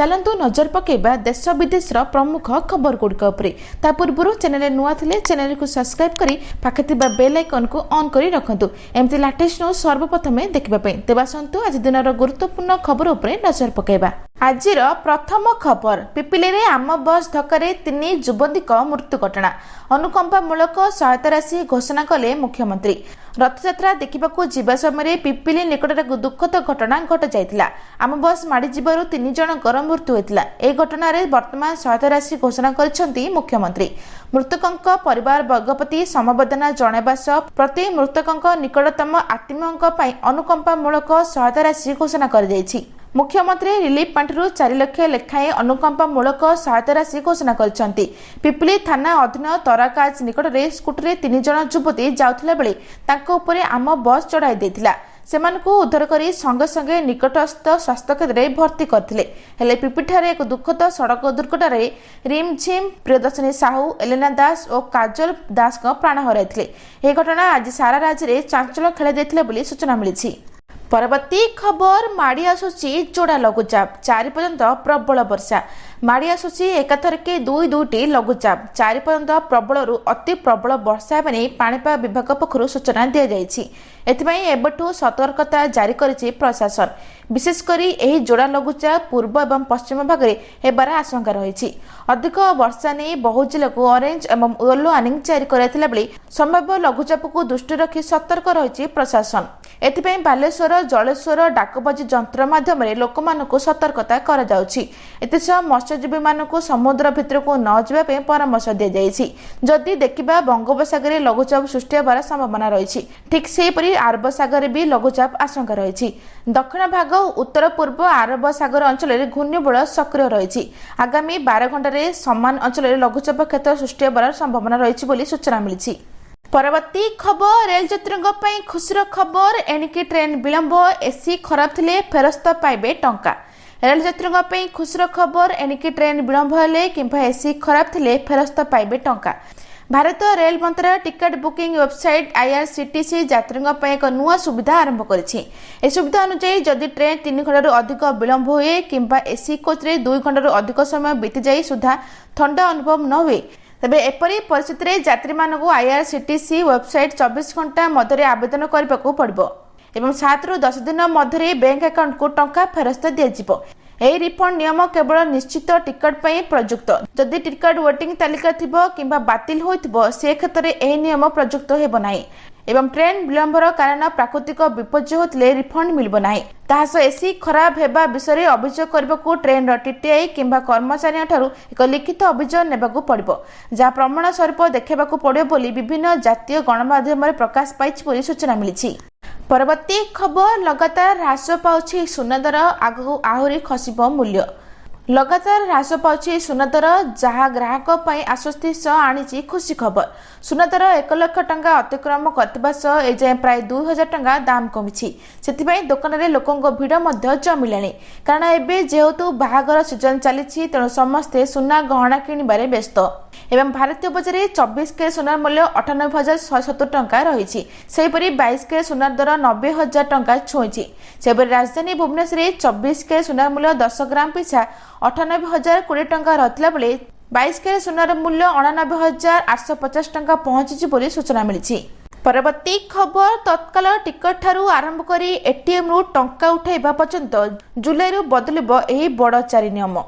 चलतु नजर पकेबा देश विदेश प्रमुख खबर गुड़िक ता पूर्व चैनल नुआ थिले चैनल को सब्सक्राइब करी पाखे थिबा बेल आइकन को ऑन करी रखंतु एमती लेटेस्ट न्यूज सर्वप्रथमे देखिबा पई तेबासंतु आज दिनर गुरुत्वपूर्ण खबर उपरे नजर पकेबा। आजिर प्रथम खबर पिपिले रे आम बस धक्का तीन युवतीक मृत्यु घटना अनुकंपामूलक सहायता राशि घोषणा कले मुख्यमंत्री। रथयात्रा देखा जीवा समय पिपिली निकट दुखद घटना घट जाइतिला। आम बस माड़ी जीवारु तीन जनकर मृत्यु होइतिला। ए घटना रे वर्तमान सहायता राशि घोषणा करिसेंती मुख्यमंत्री। मृतकंक परिवार वर्ग प्रति समवेदना जणाइबा सह प्रति मृतकंक निकटतम आत्मीयंक पई अनुकंपामूलक सहायता राशि घोषणा कर दैछि। मुख्यमंत्री रिलीफ पांठिरु 4 लाख लेखाएं अनुकंपामूलक सहायता राशि घोषणा करिसेंती। पिपिली थाना अधीन तराकाज निकट रे स्कूटर 3 जन युवती जाउथिला बेले तांको उपरे आम बस चढ़ाई देथिला। सेमानकु उद्धार करी संगे संगे निकटस्थ स्वास्थ्य केन्द्र भर्ती करथिले। हेले पिपिठारे एक दुखद सड़क दुर्घटना रिमझिम प्रियदर्शनी साहू, एलेना दास और काजल दास का प्राण हराइथिले। ए घटना आज सारा राज्य में चांचल्य खेल देथिले बोली सूचना मिली। परवर्ती खबर माड़ी आसुची जोड़ा लघुचाप 4 पर्यंत प्रबल वर्षा माड़ी आसुची एकाथरके 2-2टी लघुचाप 4 पर्यंत प्रबल अति प्रबल वर्षा बने पाणीपाग विभाग पक्षरु सूचना दिया जायछि। एथिପାଇଁ एबठु सतर्कता जारी करिछि प्रशासन। विशेषकर एही जोड़ा लघुचाप पूर्व एवं पश्चिम भाग में हेबार आशंका रही। अधिक वर्षा नहीं बहु जिला को ऑरेंज एवं येलो वार्निंग जारी कराइथिला बेले संभाव्य लघुचाप को दृष्टि रखी सतर्क रही प्रशासन। एथिପାଇଁ बालेश्वर जलेश्वर डाकबाजी जंत्र माध्यम लोक सतर्कता करा जाउछि। एतेसह मत्स्यजीवी मानकु समुद्र भितर को न जिबा पे परामर्श दिया जायछि। जदि देखिबा बंगोपसागर लघुचाप सृष्टि होबार संभावना रही। ठीक सेपरि अरब सागर भी लघुचाप आशंका रही। दक्षिण भाग उत्तर पूर्व अरब सागर अंचल में घूर्णिबल सक्रिय रही। आगामी 12 घंटे समान अंचल में लघुचाप क्षेत्र सृष्टि होबार संभावना रही बोली सूचना मिली। परवर्ती खबर रेल यात्रियों खुशीर खबर एणिकी ट्रेन विलंब एसी खराब थिले फेरस्त पाइबे टंका। रेल यात्रियों खुशीर खबर एणिकी ट्रेन विलंब हेले किंबा एसी खराब थिले फेरस्त पाइबे टंका। भारतीय रेल मंत्रालय टिकट बुकिंग वेबसाइट IRCTC यात्रियों एक नुआ सुविधा आरंभ करिछि। ए सुविधा अनुसार जदि ट्रेन 3 घंटा अधिक विलंब हुए किंबा एसी कोच रे 2 घंटा अधिक समय बीती जाई सुधा ठंडा अनुभव न हुए तेबे एपरी परिस्थिति रे यात्री मानकु IRCTC वेबसाइट 24 घंटा मध्य आवेदन करबाकू पड़िबो एवं 7 रु 10 दिन मध्य बैंक अकाउंट को टंका फेरस्त दिया। एही रिफंड नियम केवल निश्चित टिकट पर प्रयुक्त। जदि टिकट वेटिंग तालिका थिबो किंबा बातिल होइथिबो से क्षेत्र में एही नियम प्रयुक्त हेबो नाही एवं ट्रेन विलंबर कारण प्राकृतिक विपर्यय होतले रिफंड मिलबो नाही। ताहास एसी खराब हेबा विषय अभियोग करबाकू ट्रेन TTI किंबा कर्मचारी ठारू एक लिखित अभियोग नेबाकू पड़िबो जहा प्रमाण स्वरूप देखेबाकू पड़िबो बोली विभिन्न जातीय गणमाध्यम रे प्रकाश पाइछि बोली सूचना मिलिछि। परवर्ती खबर लगातार ह्रास पाउछि सुना दर आगु आहुरी खसिब मूल्य। लगातार ह्रास पाउछि सुना दर जहा ग्राहक पई आश्वस्ति सह आनिछि खुशी खबर। सुना दर 1 लाख टंका अतिक्रम करथिबा सह ए जाय प्राय 2000 टंका दाम कमिछि। सेथिबई दुकान रे लोकंक भीड़ मध्य जमिलाणी कारण एबे जेहेतु बाहागर सीजन चलीछि तेणु समस्ते सुना गहना किनिबारे व्यस्त एवं भारतीय बजार 24 के सुनार मूल्य 98,170 टंका रही। सेहीपरि 22 के सुनार दर 90,000 टंका छुईछि। सेहीपरि राजधानी भुवनेश्वर 24 के सुनार मूल्य 10 ग्राम पिछा 98,020 टंका रहितला बेले 22 के सुनार मूल्य 89,850 टंका पहुंची बोली सूचना मिली। परवर्ती खबर तत्काल टिकट ठारू आरंभ करी ATM रु टंका उठाइबा पर्यंत जुलाई रु बदलिबो एही बड़ 4 नियम।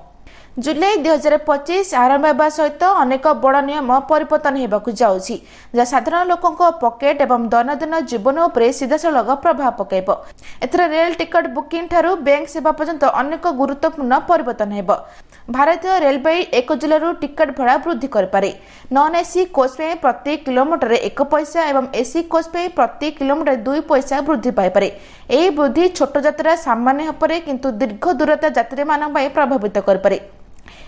जुलाई 2025 आरंभ होगा सहित अनेक बड़ नियम परिवर्तन होगा जाउछि जहाँ साधारण लोकों पकेट एवं दैनंदिन जीवन उपर सीधासलख प्रभाव पकेब। एथर रेल टिकट बुकिंग ठारू बैंक सेवा पर्यंत अनेक गुरुत्वपूर्ण परिवर्तन हेब। भारतीय रेलवे 1 जिलू टिकट भड़ा वृद्धि करे। नॉन एसी कोच में प्रति किलोमीटर 1 पैसा एवं एसी कोच में प्रति किलोमीटर 2 पैसा वृद्धि पाइपरे। यह वृद्धि छोट यात्रा सामान्य होपरे किंतु दीर्घ दूरता यात्री मान प्रभावित करे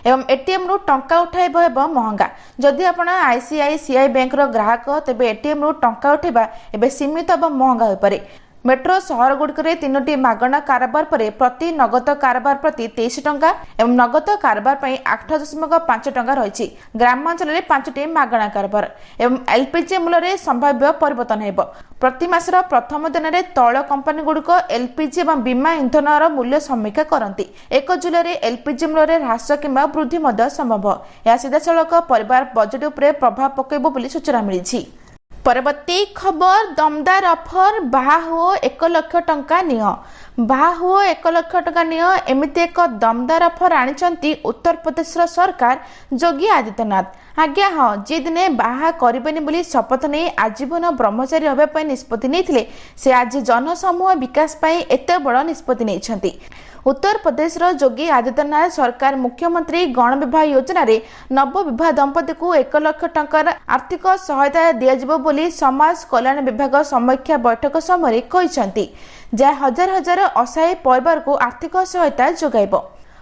एवं ATM रु टंका उठाइबा हेबो महंगा। जदि आपण ICICI बैंक रो ग्राहक तेबे ATM रु टंका उठाइबा एबे सीमित एवं महंगा होई पारे। मेट्रो सहरगुड़िक 3टी मागणा कारोबार पर प्रति नगद कारोबार प्रति 23 टंका एवं नगद कारोबार पर 8.5 टंका रही। ग्रामांचल में 5टी मागणा कारोबार एवं एलपीजी मूल्य संभाव्य परिवर्तन हेब। प्रति मासर प्रथम दिन में तैल कंपनी गुड़िक एलपीजी और बीमा इंधन मूल्य समीक्षा करती। 1 जुलाई एलपीजी मूल्य ह्रास किंवा वृद्धि संभव। यह सीधासलख परिवार बजेट उपरे प्रभाव पकेब बोली सूचना मिली। परवर्ती खबर दमदार ऑफर बाहा हो 1 लाख टंका नियो। बाहा हो 1 लाख टंका नियो एमिति एक दमदार ऑफर आनिचंती उत्तर प्रदेश सरकार योगी आदित्यनाथ। आज्ञा हाँ जी दिने बाहा करेनि बोली शपथ नहीं आजीवन ब्रह्मचारी होगा निष्पत्ति नहीं से आज जनसमूह विकास एत बड़ निष्पत्ति नहीं। उत्तर प्रदेश योगी आदित्यनाथ सरकार मुख्यमंत्री गण विवाह योजना रे नव विवाह दंपति को 1 लाख टंकार आर्थिक सहायता दिया बोली समाज कल्याण विभाग समीक्षा बैठक समय कहते जहाँ हजार हजार असहाय परिवार को आर्थिक सहायता जोगाइब।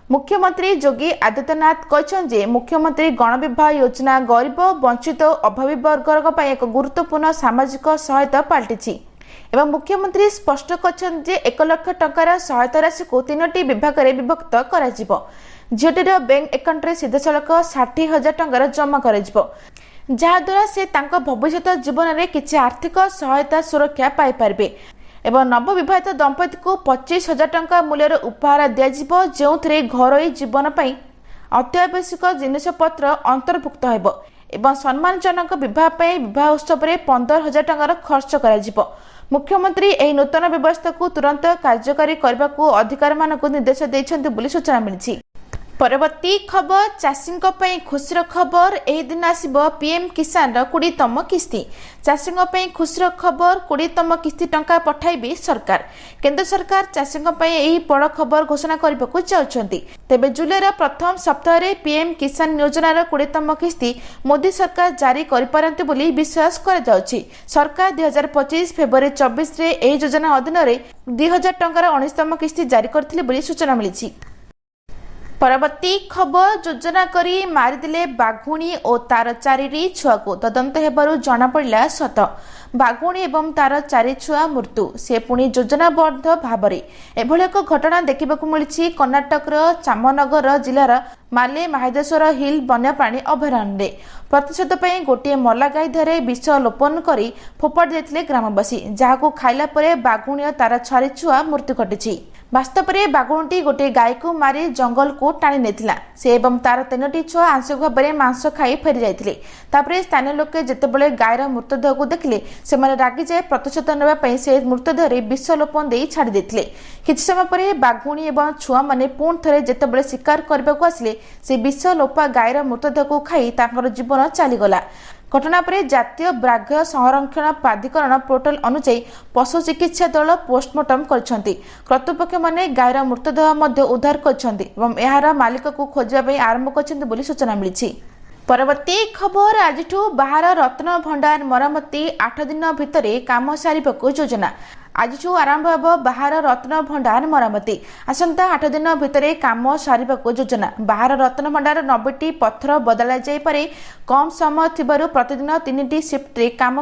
मुख्यमंत्री योगी आदित्यनाथ कहते मुख्यमंत्री गण विवाह योजना गरीब वंचित अभावी वर्ग एक गुरुत्वपूर्ण सामाजिक सहायता पलटि एवं मुख्यमंत्री स्पष्ट कहते 1 लाख टंकार सहायता राशि को 3टी विभाग में विभक्त कर झीटर बैंक अकाउंट में सीधासलख 60,000 टंकार जमा कर जहाद्वारा से भविष्य जीवन में किसी आर्थिक सहायता सुरक्षा पाइपर एवं नवविवाहित दंपति को 25,000 टंका मूल्यर उपहार दिज्व जो घर जीवन अत्यावश्यक जिनपतर अंतर्भुक्त हो सम्मानजनक विवाह उत्सव में 15,000 टंकार खर्च कर। मुख्यमंत्री यह नूतन व्यवस्था को तुरंत कार्यकारी करने को अधिकारी मानक निर्देश देते बोली सूचना मिली। परवर्ती खबर चाषी खुशीर खबर एह दिन आसब पीएम किसान 20तम किस्ती। चाषी खुशीर खबर 20तम किस्ती टंका पठाइबे सरकार। केंद्र सरकार चाषी बड़ खबर घोषणा करने को चाहते। तेबे जुलाई प्रथम सप्ताह पीएम किसान योजनार 20तम किस्ती मोदी सरकार जारी करिपारंते बोली विश्वास करा जाउछि। सरकार 2025 फेब्रुआरी 24 रे एही योजना अधीन 2000 टंकार 19तम किस्ती जारी करथिले बोली सूचना मिली। परवर्ती खबर योजना करी मारिदेले बाघुणी और तार 4 छुआ को तदंत हेबारु जना पड़िला सत। बाघुणी एवं तार 4 छुआ मृत्यु से पुणी योजनाबद्ध भाव में एभली एक घटना देखा मिली। कर्णाटकर चामनगर जिलार माले महादेश्वर हिल वन्यप्राणी अभयारण्य प्रतिशोध गोटे मला गाई धरे विष लोपन कर फोपाड़ी देते ग्रामवासी जहां खाइला परे बाघुणी और तार 4 छुआ मृत्यु घटी। वास्तव में बाघुणी गोटे गाय को मारी जंगल को टाणी नेथिला से एवं तार 3टी छुआ आंशिक भाव में मांस खाई फेरी जाइथिले। तापरे स्थानीय लोके जेतेबेले गायर मृतदेह को देखिले सेमाने रागी जाए प्रतिशोध नेबा से मृतदेह रे विष लोपन दे छाड़ी देथिले। किछि समय पर बाघुणी एवं छुआ माने पुण थरे जेतेबेले शिकार करबा को आसिले से विष लोपा गायर मृतदेह को खाई तांकर जीवन चलीगला। घटना पर जातीय व्याघ्र संरक्षण प्राधिकरण पोर्टाल अनुसार पशु चिकित्सा दल पोस्टमार्टम करछंती। कर्तृपक्ष माने गायर मृतदेह उद्धार कर मालिक को खोजा आरंभ कर सूचना मिली। परवर्ती खबर आज बाहर रत्न भंडार मरम्मती 8 दिन भितर काम सारिबाकू योजना। आज आरंभ हो बाहर रत्न भंडार मरम्मती आसंता 8 दिन भितर काम सारिबाकू योजना। बाहर रत्न भंडार 90टी पत्थर बदला जाई पारे कम समय थिबारु प्रतिदिन 3टी शिफ्ट रे काम